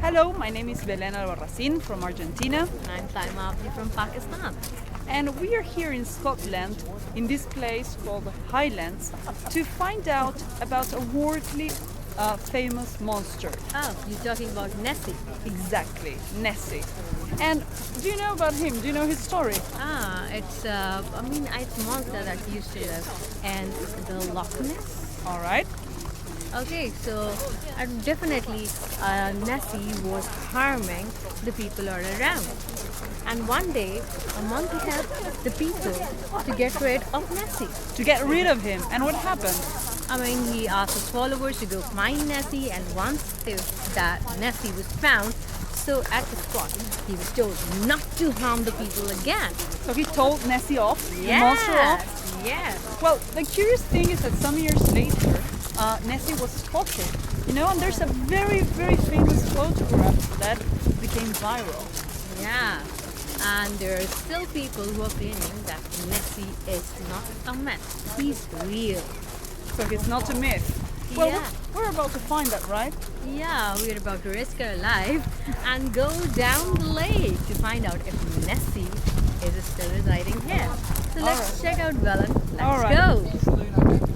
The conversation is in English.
Hello, my name is Belén Albarracín from Argentina, And I'm Taima Abdi from Pakistan. and we are here in Scotland, in this place called Highlands, to find out about a worldly famous monster. Oh, you're talking about Nessie. Exactly, Nessie. And do you know about him? Do you know his story? It's it's a monster that used to live in the Loch Ness. All right. Okay, so definitely Nessie was harming the people all around. And one day, a monkey helped the people to get rid of Nessie. To get rid of him. And what happened? He asked his followers to go find Nessie, and once that Nessie was found, so at the spot, he was told not to harm the people again. So he told Nessie off, the monster off. Yes. Well, the curious thing is that some years later, Nessie was spotted. And there's a very, very famous photograph that became viral. Yeah. And there are still people who are claiming that Nessie is not a myth. He's real. So it's not a myth. Well, Yeah. we're about to find that, right? Yeah, we're about to risk our life and go down the lake to find out if Nessie is still residing here. So let's Alright. check out Velen. Let's Alright. go.